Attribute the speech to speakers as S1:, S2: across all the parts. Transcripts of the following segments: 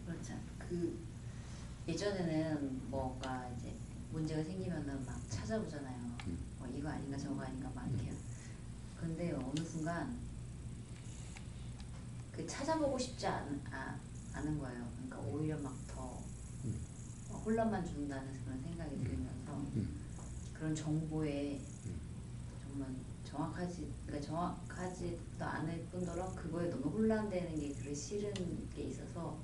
S1: 그렇잖아. 예전에는 뭐가 이제 문제가 생기면은 막 찾아보잖아요. 뭐 이거 아닌가 저거 아닌가 막 이렇게. 근데 어느 순간 찾아보고 싶지 않은 거예요. 그러니까 오히려 막 더 혼란만 준다는 그런 생각이 들면서 그런 정보에 정말 정확하지도 않을 뿐더러 그거에 너무 혼란되는 게 그리 싫은 게 있어서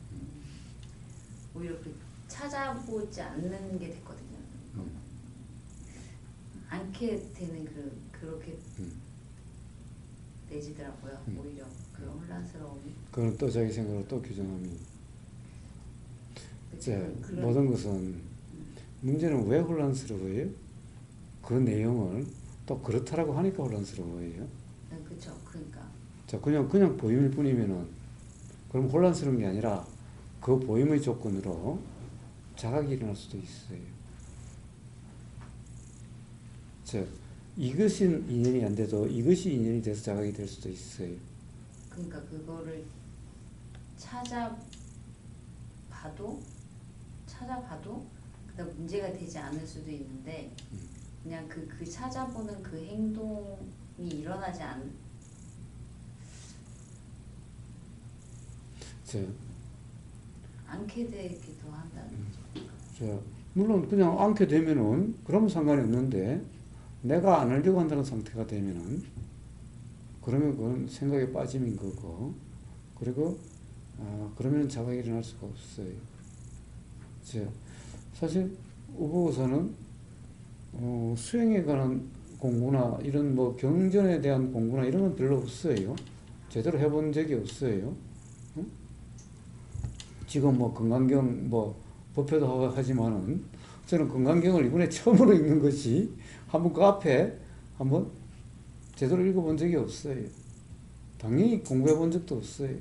S1: 오히려 찾아보지 않는 게 됐거든요. 않게 되는 그렇게 내지더라고요. 오히려 그런 혼란스러움이.
S2: 그건 또 자기 생각으로 또 규정함이. 모든 것은 문제는 왜 혼란스러워요? 그 내용을 또 그렇다라고 하니까 혼란스러워요.
S1: 그렇죠. 그러니까.
S2: 자, 그냥 보임일 뿐이면은 그럼 혼란스러운 게 아니라 그 보임의 조건으로 자각이 일어날 수도 있어요. 자, 이것이 인연이 안 돼도 이것이 인연이 돼서 자각이 될 수도 있어요.
S1: 그러니까 그거를 찾아봐도 그다음 문제가 되지 않을 수도 있는데 그냥 그 찾아보는 그 행동이 일어나지 않게 되기도 한다는 거죠.
S2: 자, 물론 그냥 않게 되면은 그러면 상관이 없는데 내가 안 하려고 한다는 상태가 되면은 그러면 그건 생각에 빠짐인 거고 그리고 그러면 자각이 일어날 수가 없어요. 자, 사실 우보고사는 수행에 관한 공부나 이런 뭐 경전에 대한 공부나 이런 건 별로 없어요. 제대로 해본 적이 없어요. 지금 뭐 건강경 법회도 하지만은 저는 건강경을 이번에 처음으로 읽는 것이 한번 그 앞에 한번 제대로 읽어본 적이 없어요. 당연히 공부해 본 적도 없어요.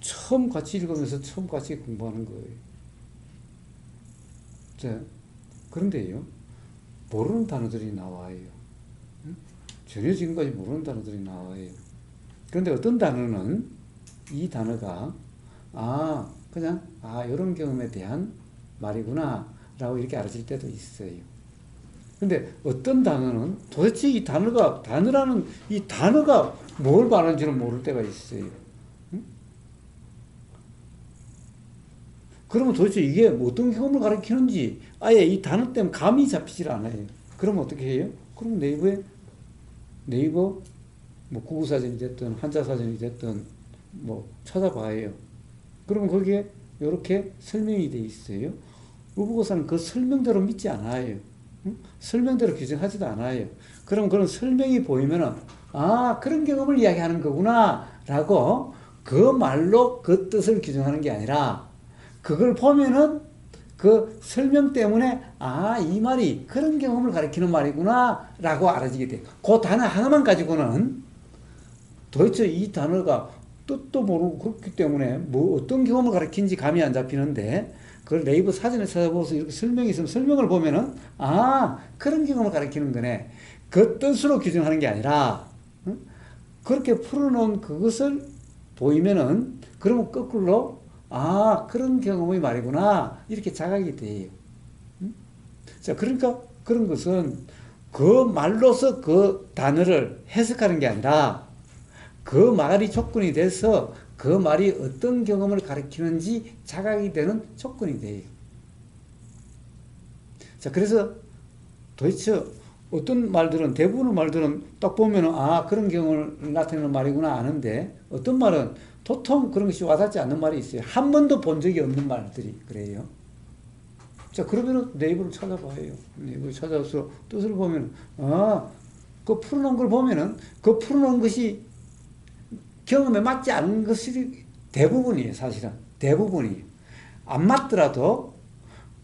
S2: 처음 같이 읽으면서 처음 같이 공부하는 거예요. 자, 그런데요, 모르는 단어들이 나와요. 전혀 지금까지 모르는 단어들이 나와요. 그런데 어떤 단어는 이 단어가 그냥 이런 경험에 대한 말이구나 라고 이렇게 알아질 때도 있어요. 근데 어떤 단어는 도대체 이 단어라는 이 단어가 뭘 말하는지는 모를 때가 있어요. 그러면 도대체 이게 어떤 경험을 가리키는지 아예 이 단어 때문에 감이 잡히질 않아요. 그러면 어떻게 해요? 그럼 네이버 뭐 구구사전이 됐든 한자사전이 됐든 뭐 찾아봐요. 그러면 거기에 이렇게 설명이 돼 있어요. 우보고사는 그 설명대로 믿지 않아요. 설명대로 규정하지도 않아요. 그럼 그런 설명이 보이면은 그런 경험을 이야기하는 거구나 라고 그 말로 그 뜻을 규정하는 게 아니라 그걸 보면은 그 설명 때문에 이 말이 그런 경험을 가리키는 말이구나 라고 알아지게 돼요. 그 단어 하나만 가지고는 도대체 이 단어가 뜻도 모르고 그렇기 때문에 뭐 어떤 경험을 가리키는지 감이 안 잡히는데 그걸 네이버 사전에 찾아보면서 이렇게 설명이 있으면 설명을 보면은 그런 경험을 가리키는 거네. 그 뜻으로 규정하는 게 아니라 그렇게 풀어놓은 그것을 보이면은 그러면 거꾸로 그런 경험의 말이구나 이렇게 자각이 돼요. 자, 그러니까 그런 것은 그 말로서 그 단어를 해석하는 게 아니라 그 말이 조건이 돼서 그 말이 어떤 경험을 가리키는지 자각이 되는 조건이 돼요. 자, 그래서 도대체 어떤 말들은, 대부분의 말들은 딱 보면은 그런 경험을 나타내는 말이구나 아는데 어떤 말은 도통 그런 것이 와닿지 않는 말이 있어요. 한 번도 본 적이 없는 말들이 그래요. 자, 그러면은 네이버를 찾아봐요. 네이버를 찾아서 뜻을 보면 그 풀어놓은 걸 보면은 그 풀어놓은 것이 경험에 맞지 않은 것이 대부분이에요. 사실은 대부분이에요. 안 맞더라도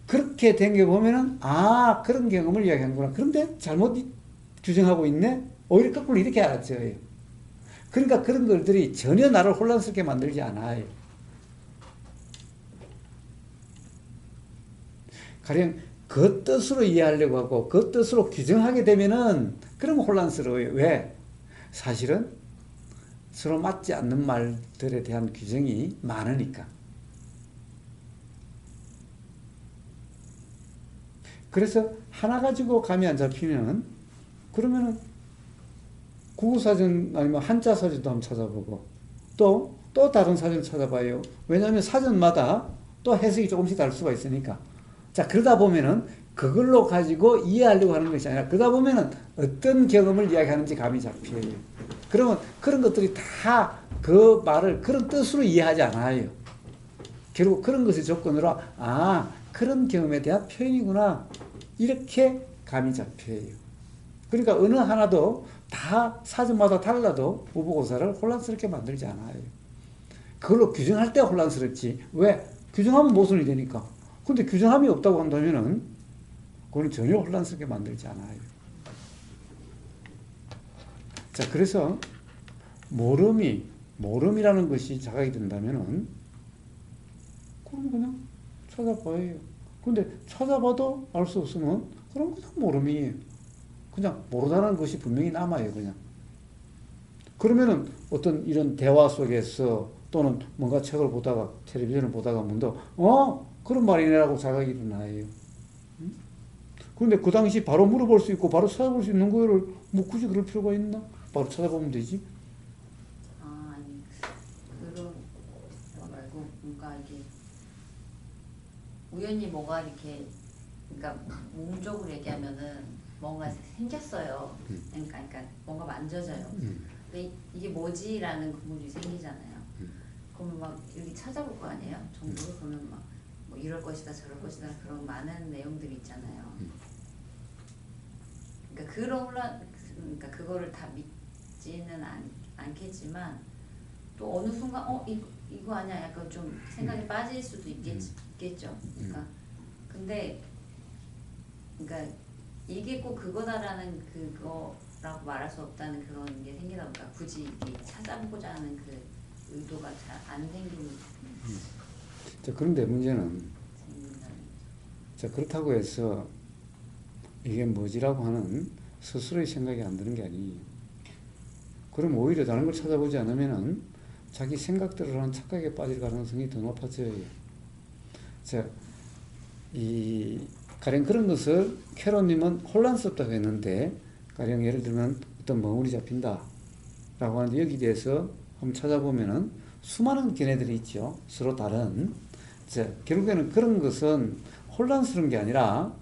S2: 그렇게 된 게 보면은 그런 경험을 이야기하는구나. 그런데 잘못 규정하고 있네. 오히려 거꾸로 이렇게 알았죠. 그러니까 그런 것들이 전혀 나를 혼란스럽게 만들지 않아요. 가령 그 뜻으로 이해하려고 하고 그 뜻으로 규정하게 되면은 그러면 혼란스러워요. 왜? 사실은 서로 맞지 않는 말들에 대한 규정이 많으니까. 그래서 하나 가지고 감이 안 잡히면 그러면은 국어사전 아니면 한자 사전도 한번 찾아보고 또 다른 사전을 찾아봐요. 왜냐하면 사전마다 또 해석이 조금씩 다를 수가 있으니까. 자, 그러다 보면은 그걸로 가지고 이해하려고 하는 것이 아니라 그러다 보면은 어떤 경험을 이야기하는지 감이 잡혀요. 그러면 그런 것들이 다 그 말을 그런 뜻으로 이해하지 않아요. 결국 그런 것을 조건으로 그런 경험에 대한 표현이구나 이렇게 감이 잡혀요. 그러니까 어느 하나도 다 사전마다 달라도 모의고사를 혼란스럽게 만들지 않아요. 그걸로 규정할 때 혼란스럽지. 왜? 규정하면 모순이 되니까. 근데 규정함이 없다고 한다면은 그건 전혀 혼란스럽게 만들지 않아요. 자, 그래서 모름이라는 것이 자각이 된다면은 그럼 그냥 찾아봐요. 근데 찾아봐도 알 수 없으면 그럼 그냥 모름이에요. 그냥 모르다는 것이 분명히 남아요, 그냥. 그러면은 어떤 이런 대화 속에서 또는 뭔가 책을 보다가 텔레비전을 보다가 문득 그런 말이네라고 자각이 일어나요. 그런데 그 당시 바로 물어볼 수 있고 바로 찾아볼 수 있는 거를 뭐 굳이 그럴 필요가 있나? 바로 찾아보면 되지.
S1: 아니 그런 거 말고 뭔가 이게 우연히 뭐가 이렇게 그러니까 몸적으로 얘기하면은 뭔가 생겼어요. 그러니까 뭔가 만져져요. 근데 이게 뭐지라는 궁금증이 생기잖아요. 그러면 막 여기 찾아볼 거 아니에요? 정보를 그러면 막 뭐 이럴 것이다 저럴 것이다 그런 많은 내용들이 있잖아요. 그러니까 그거를 다 믿지는 않겠지만 또 어느 순간 이거 아니야 약간 좀 생각이 빠질 수도 있겠죠. 그러니까 이게 꼭 그거다라는 그거라고 말할 수 없다는 그런 게 생기다 보니까 굳이 이게 찾아보고자 하는 그 의도가 잘 안 생기는.
S2: 자, 그런데 문제는 자, 그렇다고 해서 이게 뭐지라고 하는 스스로의 생각이 안 드는 게 아니에요. 그럼 오히려 다른 걸 찾아보지 않으면은 자기 생각대로 하는 착각에 빠질 가능성이 더 높아져요. 자, 가령 그런 것을 캐롯님은 혼란스럽다고 했는데, 가령 예를 들면 어떤 멍울이 잡힌다 라고 하는데 여기 대해서 한번 찾아보면은 수많은 견해들이 있죠. 서로 다른. 자, 결국에는 그런 것은 혼란스러운 게 아니라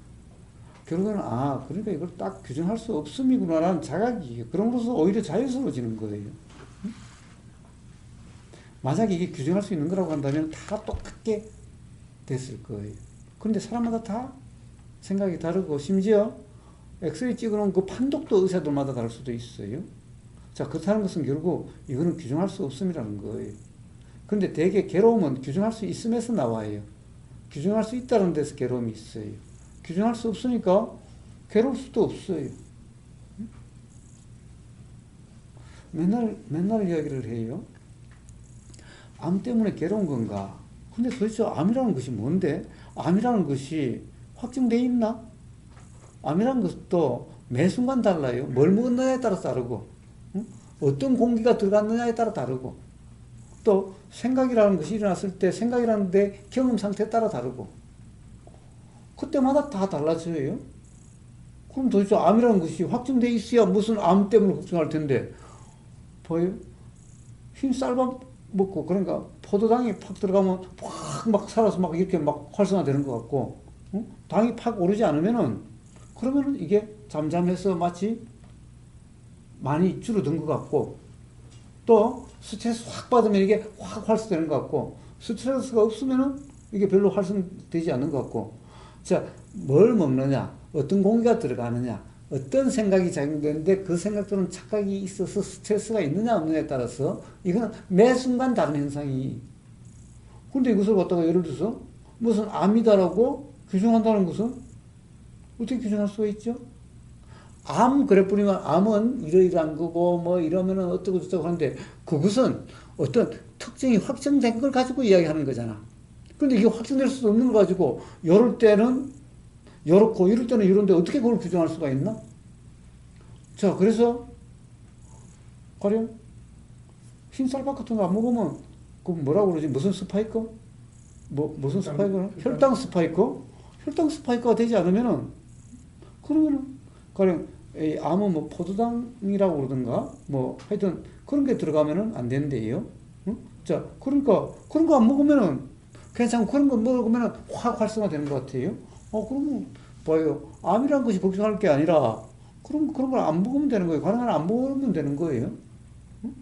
S2: 결국에는 그러니까 이걸 딱 규정할 수 없음이구나라는 자각이 그럼으로써 오히려 자유스러워지는 거예요. 만약에 이게 규정할 수 있는 거라고 한다면 다 똑같게 됐을 거예요. 그런데 사람마다 다 생각이 다르고 심지어 엑스레이 찍어놓은 그 판독도 의사들마다 다를 수도 있어요. 자, 그렇다는 것은 결국 이거는 규정할 수 없음이라는 거예요. 그런데 대개 괴로움은 규정할 수 있음에서 나와요. 규정할 수 있다는 데서 괴로움이 있어요. 규정할 수 없으니까 괴로울 수도 없어요. 맨날 이야기를 해요. 암 때문에 괴로운 건가? 근데 도대체 암이라는 것이 뭔데? 암이라는 것이 확정되어 있나? 암이라는 것도 매 순간 달라요. 뭘 먹었느냐에 따라 다르고, 어떤 공기가 들어갔느냐에 따라 다르고, 또 생각이라는 것이 일어났을 때 생각이라는 데 경험 상태에 따라 다르고, 그때마다 다 달라져요. 그럼 도대체 암이라는 것이 확정되어 있어야 무슨 암 때문에 걱정할 텐데, 봐요. 흰 쌀밥 먹고, 그러니까 포도당이 팍 들어가면 확 막 살아서 막 이렇게 막 활성화되는 것 같고, 당이 팍 오르지 않으면은, 그러면은 이게 잠잠해서 마치 많이 줄어든 것 같고, 또 스트레스 확 받으면 이게 확 활성되는 것 같고, 스트레스가 없으면은 이게 별로 활성되지 않는 것 같고, 자, 뭘 먹느냐, 어떤 공기가 들어가느냐, 어떤 생각이 작용되는데 그 생각들은 착각이 있어서 스트레스가 있느냐 없느냐에 따라서 이건 매 순간 다른 현상이. 근데 이것을 갖다가 예를 들어서 무슨 암이다라고 규정한다는 것은 어떻게 규정할 수가 있죠? 암 그래뿐이면 암은 이러이러한 거고 뭐 이러면은 어쩌고 저쩌고 하는데 그것은 어떤 특징이 확정된 걸 가지고 이야기하는 거잖아. 근데 이게 확정될 수도 없는 걸 가지고 요럴 때는 요렇고 이럴 때는 이런데 어떻게 그걸 규정할 수가 있나? 자, 그래서 가령 흰쌀밥 같은 거 안 먹으면 그 뭐라고 그러지? 무슨 스파이크? 무슨 스파이크나? 혈당 스파이크? 혈당 스파이크가 되지 않으면은 그러면은 가령 아무 뭐 포도당이라고 그러든가 뭐 하여튼 그런 게 들어가면은 안 된대요. 응? 자, 그러니까 그런 거 안 먹으면은 괜찮고 그런 거 먹으면은 확 활성화되는 것 같아요. 그러면 봐요. 암이라는 것이 걱정할 게 아니라 그런 걸 안 먹으면 되는 거예요. 가능한 안 먹으면 되는 거예요. 응?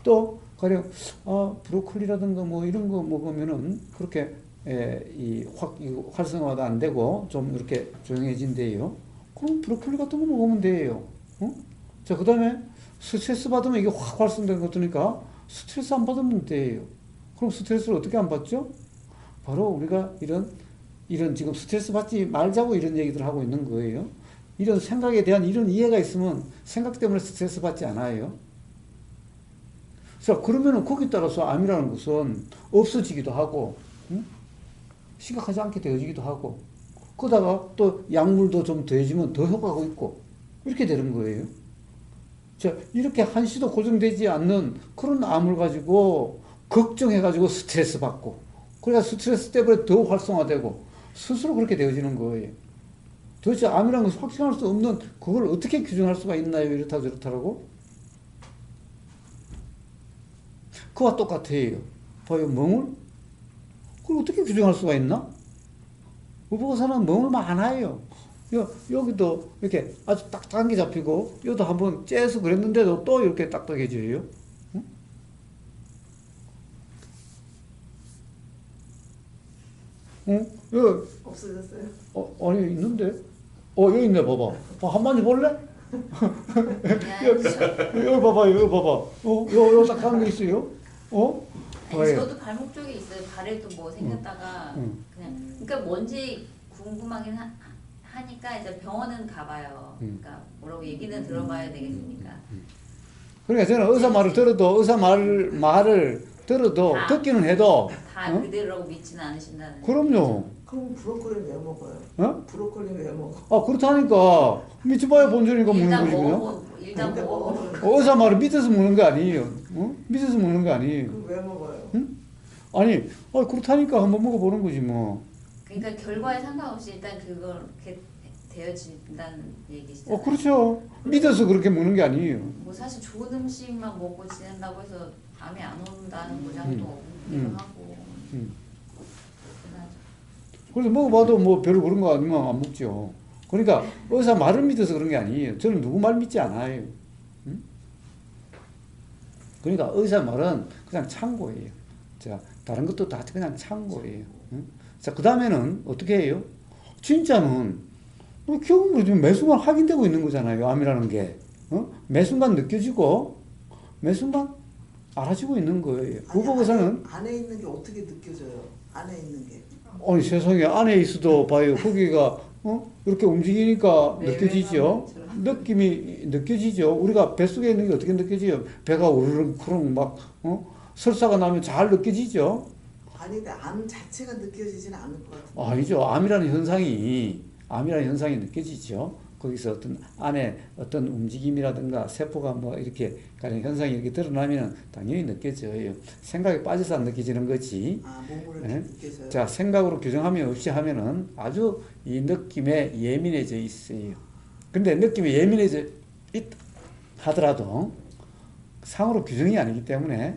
S2: 또 가령 브로콜리라든가 뭐 이런 거 먹으면은 그렇게 이 활성화도 안 되고 좀 이렇게 조용해진대요. 그럼 브로콜리 같은 거 먹으면 돼요. 어? 자, 그 다음에 스트레스 받으면 이게 확 활성되는 거 같으니까 스트레스 안 받으면 돼요. 그럼 스트레스를 어떻게 안 받죠? 바로 우리가 이런 지금 스트레스 받지 말자고 이런 얘기들 하고 있는 거예요. 이런 생각에 대한 이런 이해가 있으면 생각 때문에 스트레스 받지 않아요. 자, 그러면은 거기에 따라서 암이라는 것은 없어지기도 하고, 응? 심각하지 않게 되어지기도 하고, 그러다가 또 약물도 좀 더해지면 더 효과가 있고, 이렇게 되는 거예요. 자, 이렇게 한시도 고정되지 않는 그런 암을 가지고 걱정해가지고 스트레스 받고, 그러니까 스트레스 때문에 더 활성화되고, 스스로 그렇게 되어지는 거예요. 도대체 암이라는 것을 확신할 수 없는 그걸 어떻게 규정할 수가 있나요? 이렇다 저렇다라고? 그와 똑같아요. 봐요, 멍을? 그걸 어떻게 규정할 수가 있나? 의복사는 멍을 많아요. 여기도 이렇게 아주 딱딱한 게 잡히고, 여기도 한번 째서 그랬는데도 또 이렇게 딱딱해져요. 응? 응? 여기,
S3: 없어졌어요?
S2: 아니, 있는데? 여기 있네, 봐봐. 한 번만 볼래? 여기 봐봐, 여기 봐봐. 요 딱딱한 게 있어요.
S1: 아니, 저도 발목 쪽에 있어요. 발에도 뭐 생겼다가
S2: 응.
S1: 그냥 그러니까 뭔지 궁금하긴 하니까 이제 병원은 가봐요. 그러니까 뭐라고 얘기는 들어봐야 되겠으니까.
S2: 그러니까 저는 의사 말을 들어도, 의사 말을 들어도, 듣기는 해도,
S1: 다 그대로라고 믿지는 않으신다는.
S2: 그럼요.
S3: 그럼 브로콜리 왜 먹어요?
S2: 어?
S3: 브로콜리 왜 먹어?
S2: 그렇다니까. 믿지 봐야 본전이니까 먹는
S1: 일단
S2: 거지, 그냥.
S1: 먹어, 일단 먹어.
S2: 의사 말을 믿어서 먹는 거 아니에요. 믿어서 먹는 거 아니에요.
S3: 그럼 왜 먹어요?
S2: 아니, 그렇다니까 한번 먹어보는 거지, 뭐.
S1: 그러니까 결과에 상관없이 일단 그걸 이렇게 되어진다는 얘기시잖아요.
S2: 그렇죠. 믿어서 그렇게 먹는 게 아니에요.
S1: 뭐 사실 좋은 음식만 먹고 지낸다고 해서 암이 안 온다는 보장도 없기도 하고.
S2: 그래서 먹어봐도 뭐 별로 그런 거 아니면 안 먹죠. 그러니까 의사 말을 믿어서 그런 게 아니에요. 저는 누구 말 믿지 않아요. 응? 그러니까 의사 말은 그냥 참고예요. 자, 다른 것도 다 그냥 참고예요. 응? 자, 그 다음에는 어떻게 해요? 진짜는 우리 경험으로 지금 매 순간 확인되고 있는 거잖아요. 암이라는 게. 매 순간 느껴지고 매 순간 알아지고 있는 거예요. 후보의사는
S3: 안에 있는 게 어떻게 느껴져요? 안에 있는 게.
S2: 아니 세상에 안에 있어도 봐요. 거기가 이렇게 움직이니까 느껴지죠. 느낌이 느껴지죠. 우리가 뱃속에 있는 게 어떻게 느껴져요? 배가 우르릉 막 설사가 나면 잘 느껴지죠.
S3: 아니 근데 암 자체가 느껴지지는 않을 것 같은데.
S2: 아니죠. 암이라는 현상이 느껴지죠. 거기서 어떤 안에 어떤 움직임이라든가 세포가 뭐 이렇게 가령 현상이 이렇게 드러나면 당연히 느껴져요. 생각에 빠져서 안 느껴지는 거지.
S3: 몸으로
S2: 네?
S3: 느껴져요.
S2: 자, 생각으로 규정하면 없이 하면은 아주 이 느낌에 예민해져 있어요. 근데 느낌에 예민해져 하더라도 상으로 규정이 아니기 때문에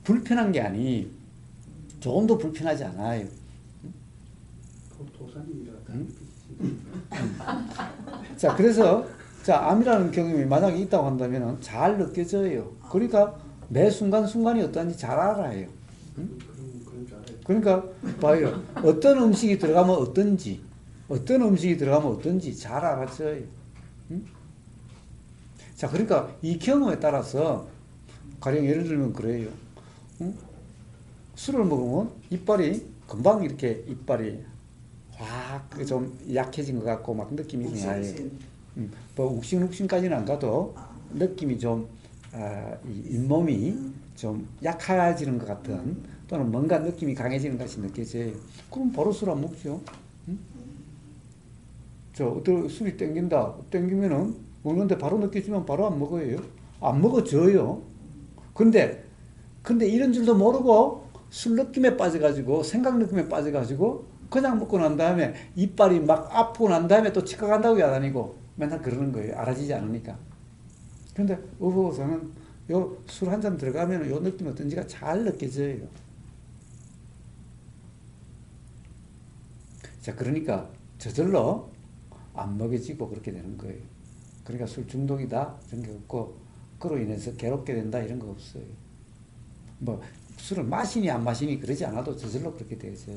S2: 불편한 게 아니, 조금도 불편하지 않아요. 자, 그래서 암이라는 경험이 만약에 있다고 한다면 잘 느껴져요. 그러니까 매 순간순간이 어떤지 잘 알아요. 그러니까 봐요. 어떤 음식이 들어가면 어떤지, 어떤 음식이 들어가면 어떤지 잘 알아져요. 자, 그러니까 이 경험에 따라서 가령 예를 들면 그래요. 술을 먹으면 이빨이 금방 이렇게 이빨이 확 좀 약해진 것 같고 막 느낌이 나요. 뭐 욱신욱신까지는 안 가도 느낌이 좀 이 잇몸이 좀 약해지는 것 같은 또는 뭔가 느낌이 강해지는 것이 느껴져요. 그럼 바로 술 안 먹죠. 어떤 술이 땡기면은 먹는데 바로 느껴지면 바로 안 먹어요. 안 먹어져요. 근데 근데 이런 줄도 모르고 술 느낌에 빠져가지고 생각 느낌에 빠져가지고 그냥 먹고 난 다음에 이빨이 막 아프고 난 다음에 또 치과 간다고 안 다니고 맨날 그러는 거예요. 알아지지 않으니까. 근데 의보호사는 요 술 한 잔 들어가면 요 느낌이 어떤지가 잘 느껴져요. 자, 그러니까 저절로 안 먹여지고 그렇게 되는 거예요. 그러니까 술 중독이다 이런 게 없고 그로 인해서 괴롭게 된다 이런 거 없어요. 뭐 술을 마시니 안 마시니 그러지 않아도 저절로 그렇게 되어져요.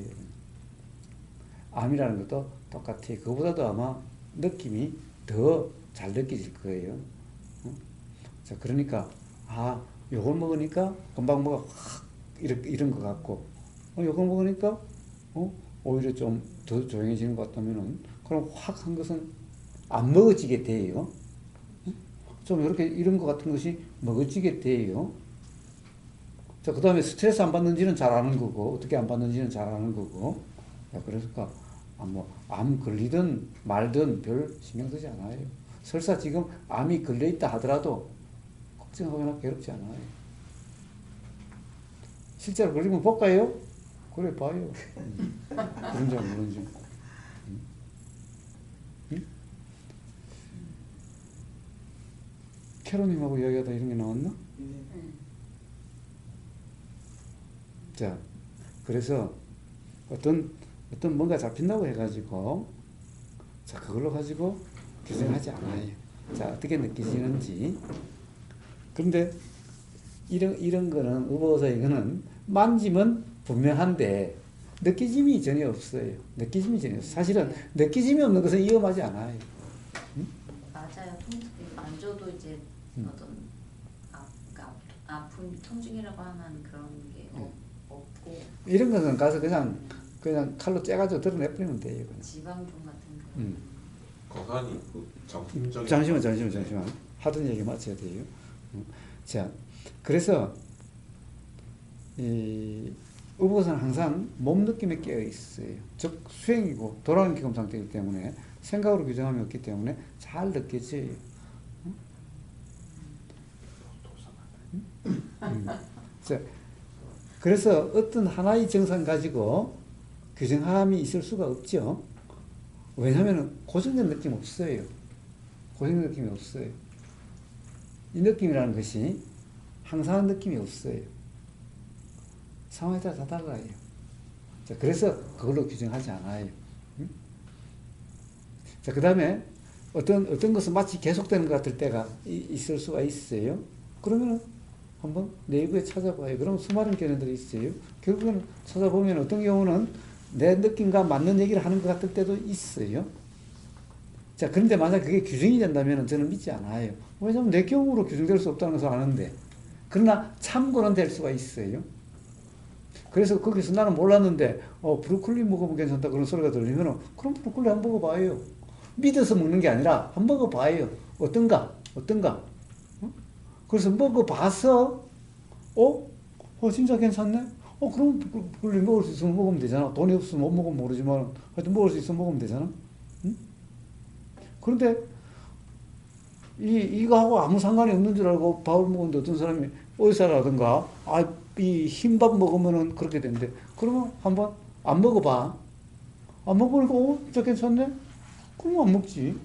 S2: 암이라는 것도 똑같아요. 그거보다도 아마 느낌이 더 잘 느껴질 거예요. 자, 그러니까 요걸 먹으니까 금방 뭐가 확 이런 것 같고 요걸 먹으니까 오히려 좀 더 조용해지는 것 같다면은 그럼 확 한 것은 안 먹어지게 돼요. 좀 이렇게 이런 것 같은 것이 먹어지게 돼요. 자, 그 다음에 스트레스 안 받는지는 잘 아는 거고, 어떻게 안 받는지는 잘 아는 거고. 자, 그러니까, 암 걸리든 말든 별 신경 쓰지 않아요. 설사 지금 암이 걸려있다 하더라도 걱정하거나 괴롭지 않아요. 실제로 걸리면 볼까요? 그래, 봐요. 그런 줄 모르는 줄. 캐로님하고 이야기하다 이런 게 나왔나? 자, 그래서 어떤 뭔가 잡힌다고 해가지고, 자, 그걸로 가지고 규정하지 않아요. 자, 어떻게 느끼시는지. 그런데 이런 거는, 의보호사 이거는 만지면 분명한데, 느끼짐이 전혀 없어요. 느끼짐이 전혀 없어요. 사실은 느끼짐이 없는 것은 위험하지 않아요.
S1: 맞아요. 만져도 이제 어떤 아픔, 통증이라고 하는 그런 게 없고
S2: 이런 것은 가서 그냥 칼로 째가지고 드러내버리면 돼요. 그냥.
S1: 지방종 같은 그런
S4: 거간이 그 정신적인
S2: 잠시만. 하던 얘기 맞춰야 돼요. 자, 그래서 이 의보호사는 항상 몸 느낌에 깨어 있어요. 즉 수행이고 돌아가는 기금 상태이기 때문에 생각으로 규정함이 없기 때문에 잘 느껴져요. 자, 그래서 어떤 하나의 정상 가지고 규정함이 있을 수가 없죠. 왜냐하면 고정된 느낌 없어요. 고정된 느낌이 없어요. 이 느낌이라는 것이 항상한 느낌이 없어요. 상황에 따라 다 달라요. 자, 그래서 그걸로 규정하지 않아요. 자, 그 다음에 어떤 것은 마치 계속되는 것 같을 때가 있을 수가 있어요. 그러면 한번 네이버에 찾아봐요. 그럼 수많은 견해들이 있어요. 결국은 찾아보면 어떤 경우는 내 느낌과 맞는 얘기를 하는 것 같을 때도 있어요. 자, 그런데 만약 그게 규정이 된다면 저는 믿지 않아요. 왜냐하면 내 경우로 규정될 수 없다는 것을 아는데. 그러나 참고는 될 수가 있어요. 그래서 거기서 나는 몰랐는데, 브로콜리 먹으면 괜찮다 그런 소리가 들리면, 그럼 브로콜리 한번 먹어봐요. 믿어서 먹는 게 아니라 한번 먹어봐요. 어떤가? 그래서 먹어봐서, 진짜 괜찮네? 그럼 브로콜리 먹을 수 있으면 먹으면 되잖아. 돈이 없으면 못 먹으면 모르지만, 하여튼 먹을 수 있으면 먹으면 되잖아. 응? 그런데, 이거하고 아무 상관이 없는 줄 알고 밥을 먹었는데 어떤 사람이 의사라든가, 이 흰밥 먹으면은 그렇게 된대. 그러면 한번 안 먹어봐. 안 먹으니까, 진짜 괜찮네? 그러면 안 먹지.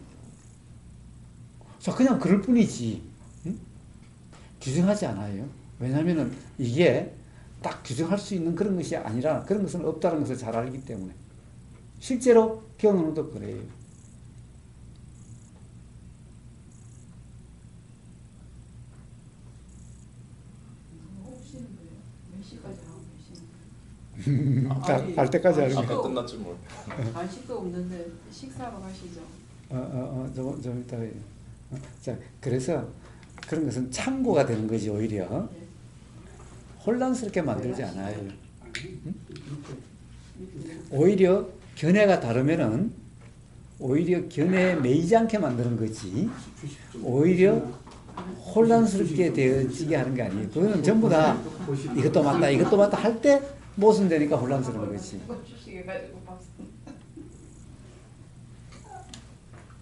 S2: 자, 그냥 그럴 뿐이지. 응? 규정하지 않아요. 왜냐면은 이게 딱 규정할 수 있는 그런 것이 아니라 그런 것은 없다는 것을 잘 알기 때문에. 실제로 경험도 그래요. 갈 때까지 하는
S4: 아까 끝났지 뭘.
S5: 간식도 없는데 식사로 가시죠.
S2: 좀 이따가. 자, 그래서 그런 것은 참고가 되는 거지, 오히려. 혼란스럽게 만들지 않아요. 오히려 견해가 다르면은, 오히려 견해에 매이지 않게 만드는 거지, 오히려 혼란스럽게 되어지게 하는 게 아니에요. 그거는 전부 다 이것도 맞다 할 때 모순되니까 혼란스러운 거지.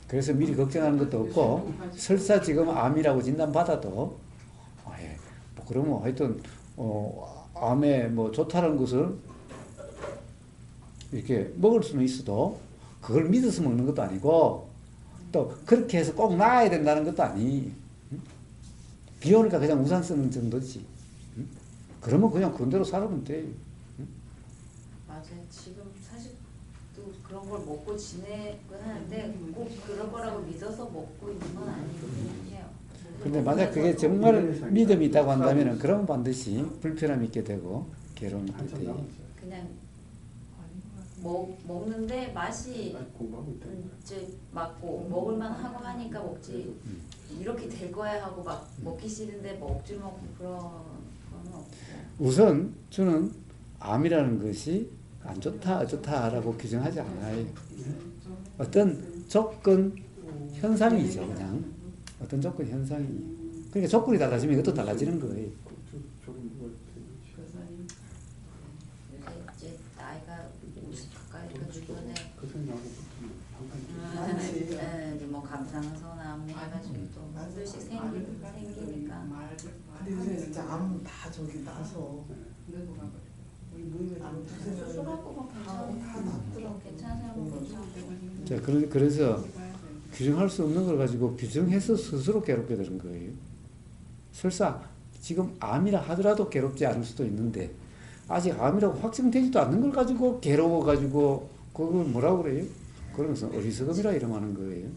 S2: 그래서 미리 걱정하는 것도 없고, 설사 지금 암이라고 진단받아도, 뭐 그러면 하여튼 암에 뭐 좋다는 것을 이렇게 먹을 수는 있어도 그걸 믿어서 먹는 것도 아니고 또 그렇게 해서 꼭 나아야 된다는 것도 아니. 응? 비 오니까 그냥 우산 쓰는 정도지. 응? 그러면 그냥 그대로 살아면 돼.
S1: 맞아요. 지금 사실 또 그런 걸 먹고 지내고 하는데 꼭 그럴 거라고 믿어서 먹고 있는 건 아니긴 해요.
S2: 근데 만약 그게 정말 믿음이 있다고 한다면 그러면 반드시 불편함이 있게 되고 괴로움이 있게 돼.
S1: 그냥 먹는데 맛이 이제 맞고 먹을만 하고 하니까 먹지 이렇게 될 거야 하고 막 먹기 싫은데 뭐 억지로 먹고 그런 건 없고.
S2: 우선 저는 암이라는 것이 안 좋다, 어쩌다라고 규정하지 않아요. 어떤 조건 현상이죠, 그냥. 어떤 조건 현상이. 그러니까 조건이 달라지면 이것도 달라지는 거예요.
S1: 요새 이제 나이가 50 가까이니까 주변에
S3: 많지.
S1: 이제 뭐 감상서나 암 해가지고 또 하나씩 생기니까.
S3: 근데 요새 진짜 암 다 저기 나서 암
S1: 수술하고 막
S3: 다 낫더라고.
S1: 괜찮은 사람은 괜찮고.
S2: 자, 그래서 규정할 수 없는 걸 가지고 규정해서 스스로 괴롭게 되는 거예요. 설사 지금 암이라 하더라도 괴롭지 않을 수도 있는데 아직 암이라고 확정되지도 않는 걸 가지고 괴로워가지고 그걸 뭐라고 그래요? 그런 것은 어리석음이라 이름하는 거예요.